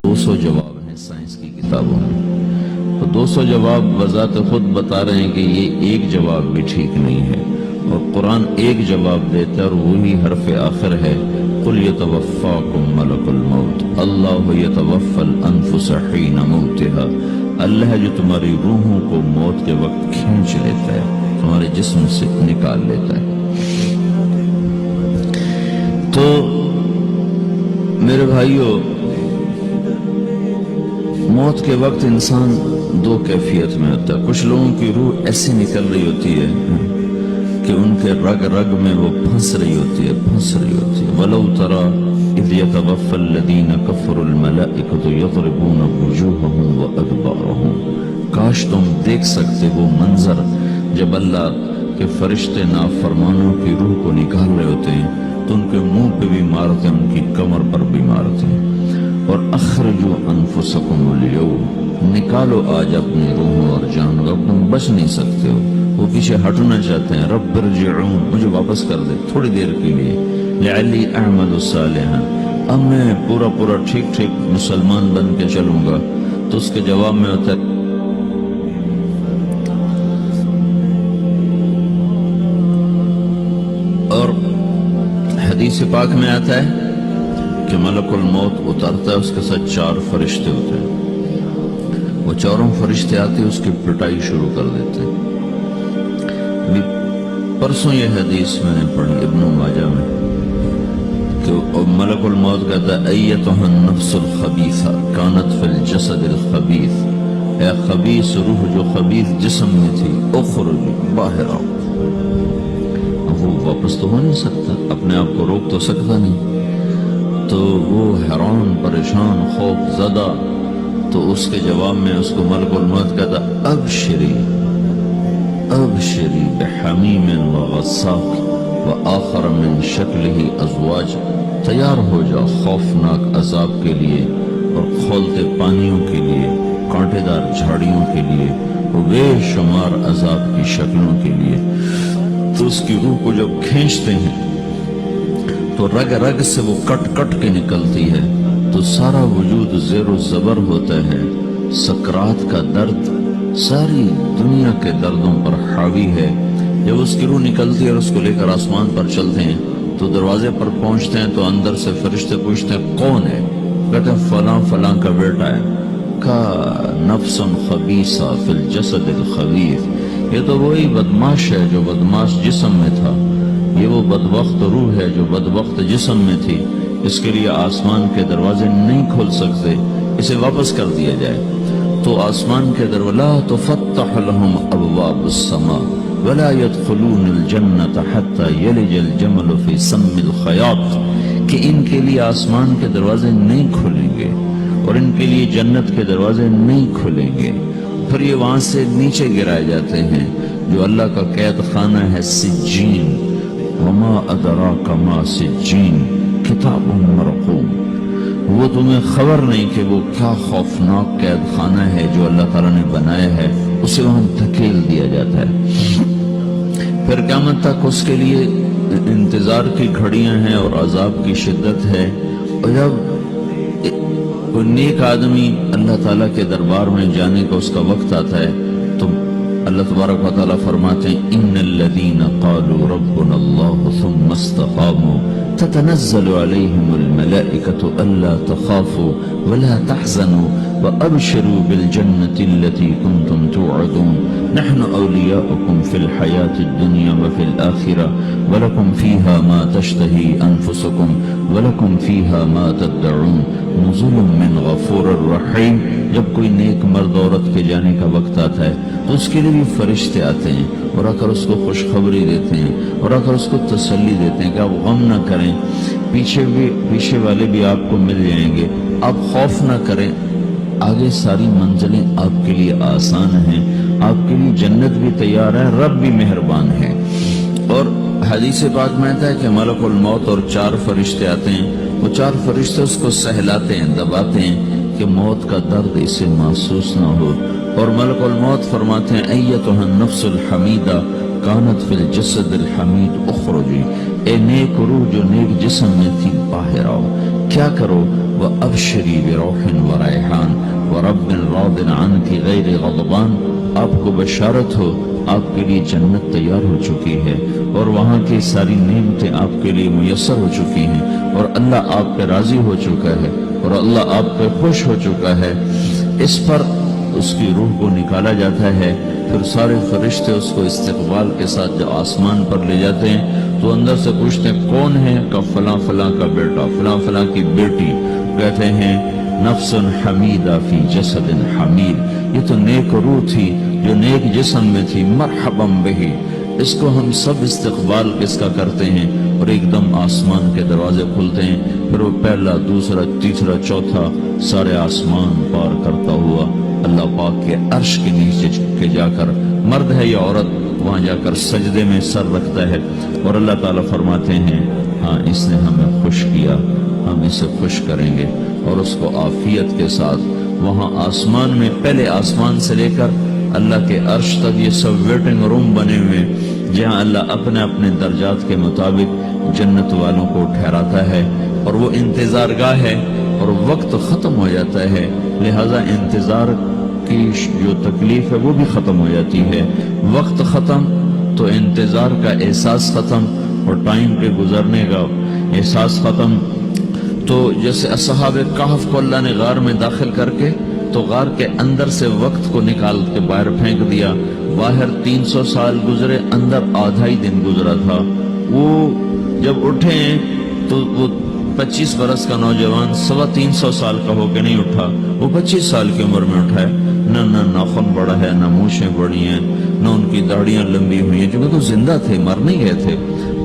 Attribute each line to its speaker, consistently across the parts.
Speaker 1: 200 جواب ہیں سائنس کی کتابوں میں، تو 200 جواب بذات خود بتا رہے ہیں کہ یہ ایک جواب بھی ٹھیک نہیں ہے، اور قرآن ایک جواب دیتا ہے اور وہی حرف آخر ہے، قُلْ يَتَوَفَّاكُمْ مَلَكُ الْمَوْتِ اللَّهُ يَتَوَفَّى الْأَنفُسَ حِينَ مَوْتِهَا، اللہ ہے جو تمہاری روحوں کو موت کے وقت کھینچ لیتا ہے، تمہارے جسم سے نکال لیتا ہے۔ تو میرے بھائیو، موت کے وقت انسان دو کیفیت میں ہوتا ہے۔ کچھ لوگوں کی روح ایسی نکل رہی ہوتی ہے کہ ان کے رگ رگ میں وہ پھنس رہی ہوتی ہے۔ وَلَوْ تَرَى إِذْ يَتَوَفَّى الَّذِينَ كَفَرُوا الْمَلَائِكَةُ يَضْرِبُونَ وُجُوهَهُمْ وَأَدْبَارَهُم، کاش تم دیکھ سکتے وہ منظر جب اللہ کے فرشتے نافرمانوں کی روح کو نکال رہے ہوتے ہیں تو ان کے منہ پہ بھی مارتے ہیں، ان کی کمر پر بھی مارتے ہیں۔ اور اخرجوا انفسکم اليوم، نکالو آج اپنی روحوں اور جانو، اب تم بچ نہیں سکتے ہو۔ وہ پیچھے ہٹنا چاہتے ہیں، رب ارجعون، مجھے واپس کر دے تھوڑی دیر کے لیے، لعلی اعمل صالحا، اب میں پورا ٹھیک مسلمان بن کے چلوں گا۔ تو اس کے جواب میں ہوتا ہے اور حدیث پاک میں آتا ہے کہ ملک الموت اترتا ہے، اس کے ساتھ 4 فرشتے ہوتے ہیں، وہ 4 فرشتے آتے اس کی پٹائی شروع کر دیتے ہیں۔ پرسوں یہ حدیث میں نے پڑھی ابن ماجہ میں کہ ملک الموت کہتا ہے ایتھا النفس الخبیثہ کانت فی الجسد الخبیث، اے خبیث روح جو خبیث جسم میں تھی، اخرج باہر آؤ۔ وہ واپس تو ہو نہیں سکتا، اپنے آپ کو روک تو سکتا نہیں، تو وہ حیران پریشان خوف زدہ، تو اس کے جواب میں اس کو ملک الموت کہتا ابشری بحمیم وغساق وآخر من شکلہ ازواج، تیار ہو جا خوفناک عذاب کے لیے اور کھولتے پانیوں کے لیے، کانٹے دار جھاڑیوں کے لیے، اور بے شمار عذاب کی شکلوں کے لیے۔ تو اس کی روح کو جب کھینچتے ہیں تو رگ رگ سے وہ کٹ کے نکلتی ہے، تو سارا وجود زیر و زبر ہوتا ہے، سکرات کا درد ساری دنیا کے دردوں پر حاوی ہے۔ جب اس کی روح نکلتی ہے اور اس کو لے کر آسمان پر چلتے ہیں تو دروازے پر پہنچتے ہیں تو اندر سے فرشتے پوچھتے ہیں کون ہے؟ کہتے ہیں فلاں کا بیٹا ہے۔ کا نفس خبیثہ فی الجسد الخبیث، یہ تو وہی بدماش ہے جو بدماش جسم میں تھا، یہ وہ بدبخت روح ہے جو بدبخت جسم میں تھی، اس کے لیے آسمان کے دروازے نہیں کھول سکتے، اسے واپس کر دیا جائے۔ تو آسمان کے دروازے لا تفتح لهم ابواب السماء ولا يدخلون الجنة حتى يلج الجمل في سم الخياط، کہ ان کے لیے آسمان کے دروازے نہیں کھلیں گے اور ان کے لیے جنت کے دروازے نہیں کھلیں گے، پھر یہ وہاں سے نیچے گرائے جاتے ہیں جو اللہ کا قید خانہ ہے سجین، وما ادراک ما سجین کتاب مرقوم، وہ تمہیں خبر نہیں کہ وہ کیا خوفناک قید خانہ ہے جو اللہ تعالیٰ نے بنایا ہے، اسے وہاں دھکیل دیا جاتا ہے۔ پھر قیامت تک اس کے لیے انتظار کی گھڑیاں ہیں اور عذاب کی شدت ہے۔ اور جب کوئی نیک آدمی اللہ تعالیٰ کے دربار میں جانے کا اس کا وقت آتا ہے تو اللہ تبارک و تعالیٰ فرماتے ہیں ان الذین قالوا ربنا اللہ ثم استقاموا تتنزل علیہم الملائکۃ الا تخافوا ولا تحزنوا وابشروا بالجنة التي كنتم توعدون نحن اولیاؤکم فی الحیاة الدنیا وفی الآخرہ ولکم فیہا ما تشتہی انفسکم ولکم فیہا ما تدعون نزل من غفور الرحیم۔ جب کوئی نیک مرد عورت کے جانے کا وقت آتا ہے تو اس کے لیے بھی فرشتے آتے ہیں اور آ کر اس کو خوشخبری دیتے ہیں اور آ کر اس کو تسلی دیتے ہیں کہ آپ غم نہ کریں، پیچھے والے بھی آپ کو مل جائیں گے، آپ خوف نہ کریں، آگے ساری منزلیں آپ کے لیے آسان ہیں، آپ کے لیے جنت بھی تیار ہے، رب بھی مہربان ہے۔ اور حدیث پاک میں آتا ہے کہ ملک الموت اور 4 فرشتے آتے ہیں، وہ 4 فرشتے اس کو سہلاتے ہیں، دباتے ہیں کہ موت کا درد اسے محسوس نہ ہو، اور ملک الموت فرماتے ہیں ایتھا النفس الحمیدہ کانت فی الجسد الحمید اخرجی، اے نیک روح جو نیک جسم میں تھی باہر آؤ۔ کیا کرو؟ وَأَبْشِرِي بِرَوْحٍ وَرَيْحَانٍ وَرَبٍّ رَاضٍ عَنْكِ غَيْرِ غَضْبَانٍ، آپ کو بشارت ہو، آپ کے لیے جنت تیار ہو چکی ہے اور وہاں کی ساری نعمتیں آپ کے لیے میسر ہو چکی ہیں، اور اللہ آپ پہ راضی ہو چکا ہے اور اللہ آپ پہ خوش ہو چکا ہے۔ اس پر اس کی روح کو نکالا جاتا ہے، پھر سارے فرشتے اس کو استقبال کے ساتھ جب آسمان پر لے جاتے ہیں تو اندر سے پوچھتے ہیں کون ہے؟ کہ فلاں فلاں کا بیٹا، فلاں فلاں کی بیٹی۔ کہتے ہیں نفس حمیدہ فی جسد حمید، یہ تو نیک روح تھی جو نیک جسم میں تھی، مرحبا بہی، اس کو ہم سب استقبال کس کا کرتے ہیں، اور ایک دم آسمان کے دروازے کھلتے ہیں، پھر وہ پہلا، دوسرا، تیسرا، چوتھا سارے آسمان پار کرتا ہوا اللہ پاک کے عرش کے نیچے کے جا کر، مرد ہے یا عورت، وہاں جا کر سجدے میں سر رکھتا ہے، اور اللہ تعالیٰ فرماتے ہیں ہاں اس نے ہمیں خوش کیا، ہم اسے خوش کریں گے، اور اس کو عافیت کے ساتھ وہاں آسمان میں، پہلے آسمان سے لے کر اللہ کے عرش تک یہ سب ویٹنگ روم بنے ہوئے، جہاں اللہ اپنے اپنے درجات کے مطابق جنت والوں کو ٹھہراتا ہے، اور وہ انتظار گاہ ہے، اور وقت ختم ہو جاتا ہے، لہذا انتظار کی جو تکلیف ہے وہ بھی ختم ہو جاتی ہے۔ وقت ختم تو انتظار کا احساس ختم، اور ٹائم کے گزرنے کا احساس ختم۔ تو جیسے اصحاب کہف کو اللہ نے غار میں داخل کر کے تو غار کے اندر سے وقت کو نکال کے باہر پھینک دیا، باہر 300 سال گزرے، اندر آدھا ہی دن گزرا تھا۔ وہ جب اٹھے تو وہ 25 برس کا نوجوان 325 سال کا ہو کے نہیں اٹھا، وہ 25 سال کی عمر میں اٹھا ہے، نہ ناخن بڑا ہے، نہ مونچھیں بڑی ہیں، نہ ان کی داڑیاں لمبی ہوئی ہیں، چونکہ تو زندہ تھے، مر نہیں گئے تھے،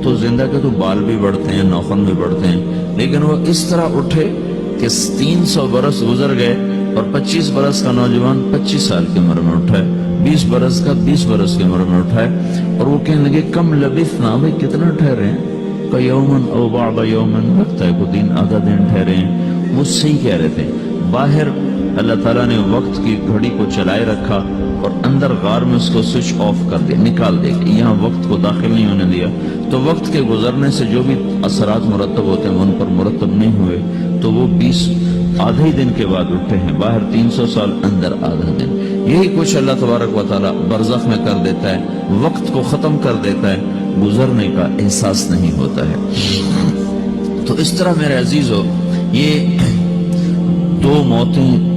Speaker 1: تو زندہ کے تو بال بھی بڑھتے ہیں، ناخن بھی بڑھتے ہیں، لیکن وہ اس طرح اٹھے کہ 300 برس گزر گئے، اور 25 برس کا نوجوان 25 سال کی عمر میں اٹھا ہے، 20 برس کا 20 برس کی عمر میں اٹھا ہے، اور وہ کہنے لگے کم لبثنا، بھائی کتنا ٹھہرے ہیں، کہ یومن او بعض یومن، لگتا ہے کوئی دن آدھا دن ٹھہرے ہیں۔ وہ صحیح کہہ رہے تھے، باہر اللہ تعالیٰ نے وقت کی گھڑی کو چلائے رکھا، اور اندر غار میں اس کو سوئچ آف کر دیا، نکال دیا، یہاں وقت کو داخل نہیں ہونے دیا، تو وقت کے گزرنے سے جو بھی اثرات مرتب ہوتے ہیں ان پر مرتب نہیں ہوئے، تو وہ 20 آدھے دن کے بعد اٹھے ہیں، باہر 300 سال، اندر آدھا دن۔ یہی کچھ اللہ تبارک و تعالیٰ برزخ میں کر دیتا ہے، وقت کو ختم کر دیتا ہے، گزرنے کا احساس نہیں ہوتا ہے۔ تو اس طرح میرے عزیزو، یہ 2 موتیں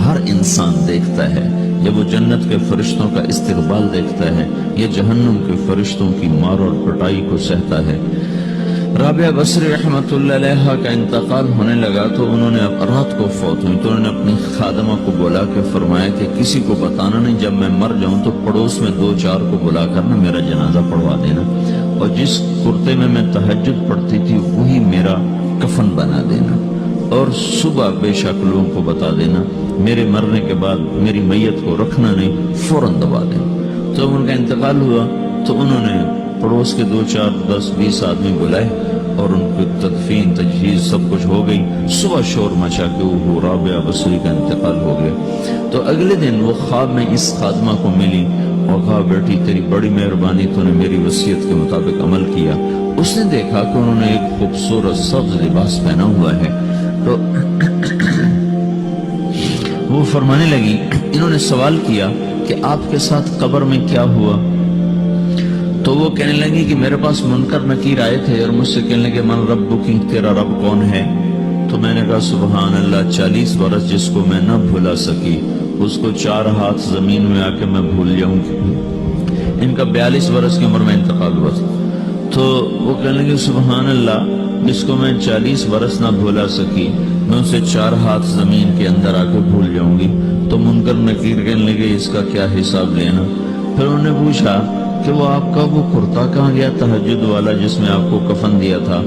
Speaker 1: ہر انسان دیکھتا ہے، جب وہ جنت کے فرشتوں کا استقبال دیکھتا ہے، یہ جہنم کے فرشتوں کی مار اور پٹائی کو سہتا ہے۔ رابعہ بصری رحمت اللہ علیہ کا انتقال ہونے لگا تو انہوں نے رات کو فوت ہوئی، تو انہوں نے اپنی خادمہ کو بلا کے فرمایا کہ کسی کو بتانا نہیں، جب میں مر جاؤں تو پڑوس میں 2-4 کو بلا کر نا میرا جنازہ پڑھوا دینا، اور جس کرتے میں تہجد پڑھتی تھی وہی میرا کفن بنا دینا، اور صبح بے شک لوگوں کو بتا دینا، میرے مرنے کے بعد میری میت کو رکھنا نہیں، فوراً دبا دینا۔ تو ان کا انتقال ہوا تو انہوں نے پڑوس کے 2-4-10-20 آدمی بلائے، اور ان کی تدفین تجہیز سب کچھ ہو گئی، صبح شور مچا کے وہ رابعہ بصری کا انتقال ہو گیا۔ تو اگلے دن وہ خواب میں اس خادمہ کو ملی اور کہا بیٹی تیری بڑی مہربانی، تو نے میری وصیت کے مطابق عمل کیا۔ اس نے دیکھا کہ انہوں نے ایک خوبصورت سبز لباس پہنا ہوا ہے، تو وہ فرمانے لگی، انہوں نے سوال کیا کہ آپ کے ساتھ قبر میں کیا ہوا؟ تو وہ کہنے لگی کہ میرے پاس منکر نکیر آئے تھے اور مجھ سے کہنے لگے من ربکی، تیرا رب کون ہے؟ تو میں نے کہا سبحان اللہ، 40 برس جس کو میں نہ بھولا سکی اس کو 4 ہاتھ زمین میں آ کے میں بھول جاؤں گی۔ ان کا 42 برس کی عمر میں انتقال ہوا تھا۔ تو وہ کہنے لگے سبحان اللہ، جس کو میں 40 برس نہ بھولا سکی میں اسے 4 ہاتھ زمین کے اندر آ کے بھول جاؤں گی۔ تو منکر نکیر کہنے لگے اس کا کیا حساب لینا؟ پھر انہوں نے پوچھا کہ وہ آپ کا وہ کرتا کہاں گیا تہجد والا جس میں آپ کو کفن دیا تھا؟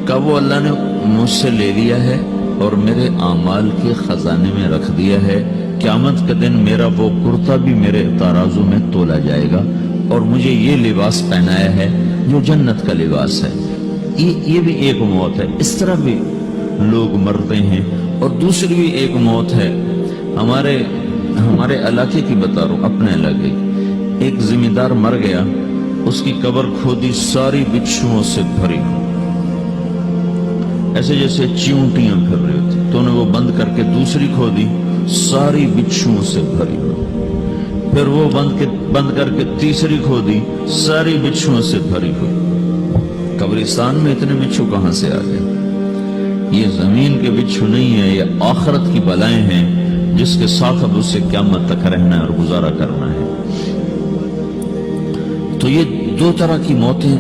Speaker 1: کہا وہ اللہ نے مجھ سے لے لیا ہے اور میرے اعمال کے خزانے میں رکھ دیا ہے، قیامت کے دن میرا وہ کرتا بھی میرے ترازو میں تولا جائے گا، اور مجھے یہ لباس پہنایا ہے جو جنت کا لباس ہے۔ یہ بھی ایک موت ہے، اس طرح بھی لوگ مرتے ہیں۔ اور دوسری بھی ایک موت ہے، ہمارے علاقے کی بتا رہا ہوں، اپنے علاقے کی۔ ایک ذمہ دار مر گیا، اس کی قبر کھودی، ساری بچھوؤں سے بھری، ایسے جیسے چیونٹیاں پھر رہی ہوتی۔ وہ بند کر کے دوسری کھودی، ساری بچھوؤں سے بھری ہوئی، پھر وہ بند کر کے تیسری کھودی، ساری بچھوؤں سے بھری ہوئی۔ قبرستان میں اتنے بچھو کہاں سے آ گئے؟ یہ زمین کے بچھو نہیں ہے، یہ آخرت کی بلائیں ہیں جس کے ساتھ اب اسے قیامت تک رہنا ہے اور گزارا کرنا ہے۔ تو یہ دو طرح کی موتیں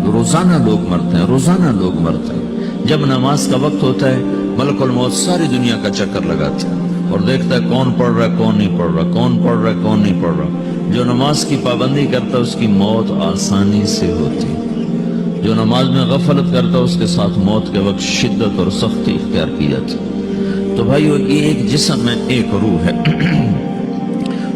Speaker 1: روزانہ لوگ مرتے ہیں، روزانہ لوگ مرتے ہیں۔ جب نماز کا وقت ہوتا ہے ملک الموت ساری دنیا کا چکر لگاتا ہے اور دیکھتا ہے کون پڑھ رہا ہے کون نہیں پڑھ رہا، کون پڑھ رہا ہے کون نہیں پڑھ رہا۔ جو نماز کی پابندی کرتا ہے اس کی موت آسانی سے ہوتی، جو نماز میں غفلت کرتا ہے اس کے ساتھ موت کے وقت شدت اور سختی اختیار کی جاتی۔ تو بھائیو، یہ ایک جسم میں ایک روح ہے،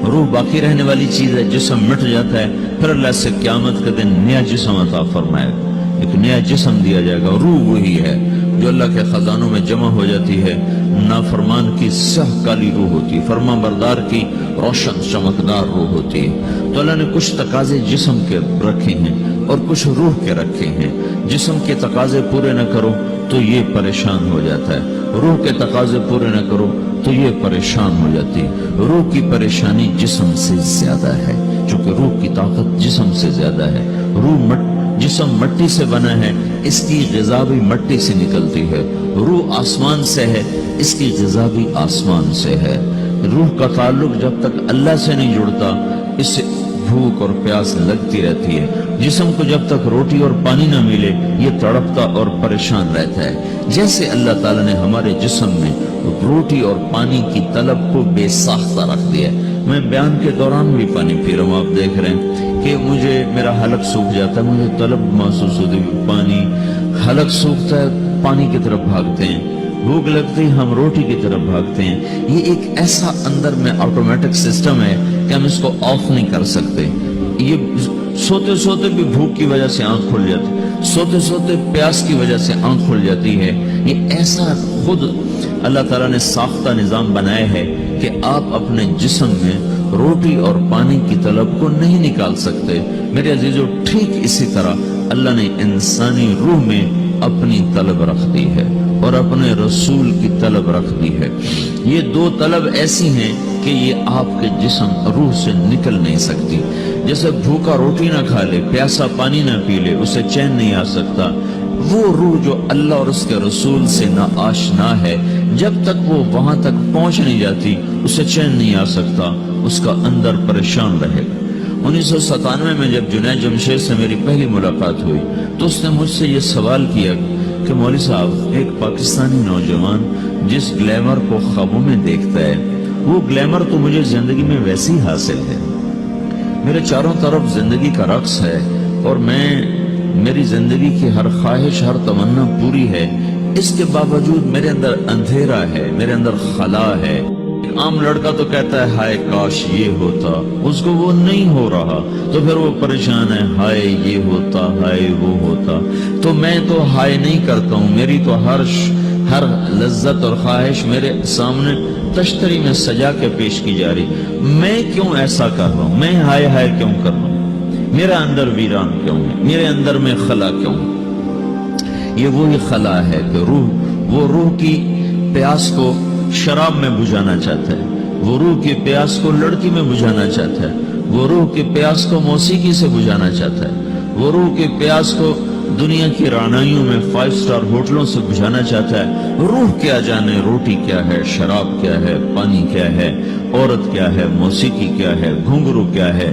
Speaker 1: روح باقی رہنے والی چیز ہے، جسم مٹ جاتا ہے، پھر اللہ سے قیامت کے دن نیا جسم عطا فرمائے گا، ایک نیا جسم دیا جائے گا۔ روح وہی ہے جو اللہ کے خزانوں میں جمع ہو جاتی ہے۔ نافرمان کی سیاہ کالی روح ہوتی ہے، فرما بردار کی روشن چمکدار روح ہوتی ہے۔ تو اللہ نے کچھ تقاضے جسم کے رکھے ہیں اور کچھ روح کے رکھے ہیں۔ جسم کے تقاضے پورے نہ کرو تو یہ پریشان ہو جاتا ہے، روح کے تقاضے پورے نہ کرو تو یہ پریشان ہو جاتی ہے۔ روح کی پریشانی جسم سے زیادہ ہے، چونکہ روح کی طاقت جسم سے زیادہ ہے۔ جسم مٹی سے بنا ہے، اس کی غذا بھی مٹی سے نکلتی ہے۔ روح آسمان سے ہے، اس کی غذا بھی آسمان سے ہے۔ روح کا تعلق جب تک اللہ سے نہیں جڑتا اس سے بھوک اور پیاس لگتی رہتی ہے۔ جسم کو جب تک روٹی اور پانی نہ ملے یہ تڑپتا اور پریشان رہتا ہے۔ جیسے اللہ تعالیٰ نے ہمارے جسم میں روٹی اور پانی کی طلب کو بے ساختہ رکھ دیا ہے۔ میں بیان کے دوران بھی پانی پی رہا ہوں، آپ دیکھ رہے ہیں کہ میرا حلق سوکھ جاتا ہے، مجھے طلب محسوس ہوتی ہے، پانی، حلق سوکھتا ہے پانی کی طرف بھاگتے ہیں، بھوک لگتی ہے ہم روٹی کی طرف بھاگتے ہیں۔ یہ ایک ایسا اندر میں آٹومیٹک سسٹم ہے کہ ہم اس کو آف نہیں کر سکتے۔ یہ سوتے سوتے بھی بھوک کی وجہ سے آنکھ کھل جاتی ہے، سوتے سوتے پیاس کی وجہ سے آنکھ کھل جاتی ہے۔ یہ ایسا خود اللہ تعالیٰ نے ساختہ نظام بنایا ہے کہ آپ اپنے جسم میں روٹی اور پانی کی طلب کو نہیں نکال سکتے۔ میرے عزیزو، ٹھیک اسی طرح اللہ نے انسانی روح میں اپنی طلب رکھ دی ہے اور اپنے رسول کی طلب رکھ دی ہے۔ یہ دو طلب ایسی ہیں کہ یہ آپ کے جسم روح سے نکل نہیں سکتی۔ جیسے بھوکا روٹی نہ کھا لے، پیاسا پانی نہ پی لے، اسے چین نہیں آ سکتا۔ وہ روح جو اللہ اور اس کے رسول سے نا آشنا ہے، جب تک وہ وہاں تک پہنچ نہیں جاتی اسے چین نہیں آ سکتا، اس کا اندر پریشان رہے گا۔ 1997 میں جب جنید جمشید سے میری پہلی ملاقات ہوئی تو اس نے مجھ سے یہ سوال کیا کہ مولوی صاحب، ایک پاکستانی نوجوان جس گلیمر کو خوابوں میں دیکھتا ہے، وہ گلیمر تو مجھے زندگی میں ویسی حاصل ہے، میرے چاروں طرف زندگی کا رقص ہے اور میری زندگی کی ہر خواہش، ہر تمنا پوری ہے، اس کے باوجود میرے اندر اندھیرا ہے، میرے اندر خلا ہے۔ عام لڑکا تو کہتا ہے ہائے کاش یہ ہوتا، اس کو وہ نہیں ہو رہا تو پھر وہ پریشان ہے، ہائے یہ ہوتا، ہائے وہ ہوتا۔ تو میں تو ہائے نہیں کرتا ہوں، میری تو ہر لذت اور خواہش میرے سامنے تشتری میں سجا کے پیش کی جا رہی۔ میں کیوں ایسا کر رہا ہوں؟ میں ہائے ہائے کیوں کر رہا ہوں؟ میرا اندر ویران کیوں ہے؟ میرے اندر میں خلا کیوں؟ یہ وہی خلا ہے کہ وہ روح کی پیاس کو شراب میں بجھانا چاہتا ہے، وہ روح کی پیاس کو لڑکی میں بجھانا چاہتا ہے، وہ روح کی پیاس کو موسیقی سے بجھانا چاہتا ہے، وہ روح کی پیاس کو دنیا کی رعنائیوں میں 5 اسٹار ہوٹلوں سے بجھانا چاہتا ہے۔ روح کیا جانے روٹی کیا ہے، شراب کیا ہے، پانی کیا ہے، عورت کیا ہے، موسیقی کیا ہے، گھنگرو کیا ہے،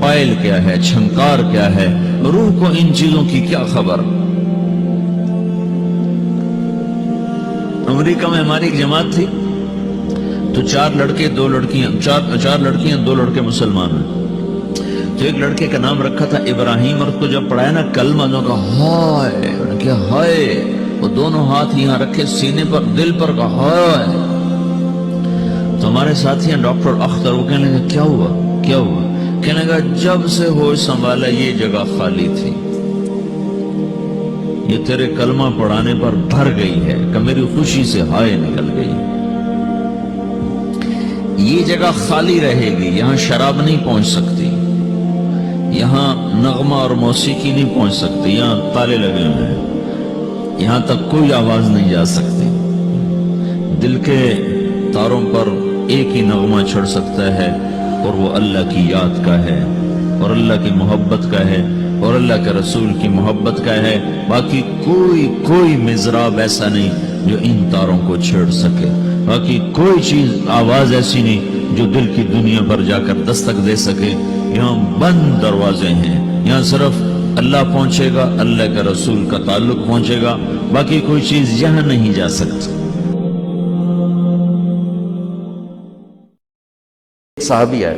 Speaker 1: پائل کیا ہے، چھنکار کیا ہے، روح کو ان چیزوں کی کیا خبر؟ امریکہ میں ہماری ایک جماعت تھی تو 4 لڑکے 2 لڑکیاں، 4 لڑکیاں 2 لڑکے مسلمان ہیں۔ تو ایک لڑکے کا نام رکھا تھا ابراہیم، اور اس کو جب پڑھایا نا کلمہ، انہوں نے کہا ہائے، انہوں نے کہا ہائے، وہ دونوں ہاتھ یہاں رکھے سینے پر، دل پر، کہا ہائے۔ تو ہمارے ساتھی ہیں ڈاکٹر اختر، وہ کہنے لگا کیا ہوا کیا ہوا؟ کہنے لگا جب سے ہوش سنبھالا یہ جگہ خالی تھی، یہ تیرے کلمہ پڑھانے پر بھر گئی ہے کہ میری خوشی سے ہائے نکل گئی۔ یہ جگہ خالی رہے گی، یہاں شراب نہیں پہنچ سکتی، یہاں نغمہ اور موسیقی نہیں پہنچ سکتی، یہاں تالے لگے ہوئے ہیں، یہاں تک کوئی آواز نہیں جا سکتی۔ دل کے تاروں پر ایک ہی نغمہ چڑھ سکتا ہے اور وہ اللہ کی یاد کا ہے اور اللہ کی محبت کا ہے اور اللہ کے رسول کی محبت کا ہے. باقی کوئی مضراب ایسا نہیں جو ان تاروں کو چھیڑ سکے. باقی کوئی چیز آواز ایسی نہیں جو دل کی دنیا پر جا کر دستک دے سکے. یہاں بند دروازے ہیں. یہاں صرف اللہ پہنچے گا, اللہ کے رسول کا تعلق پہنچے گا. باقی کوئی چیز یہاں نہیں جا سکتی.
Speaker 2: صحابی ہے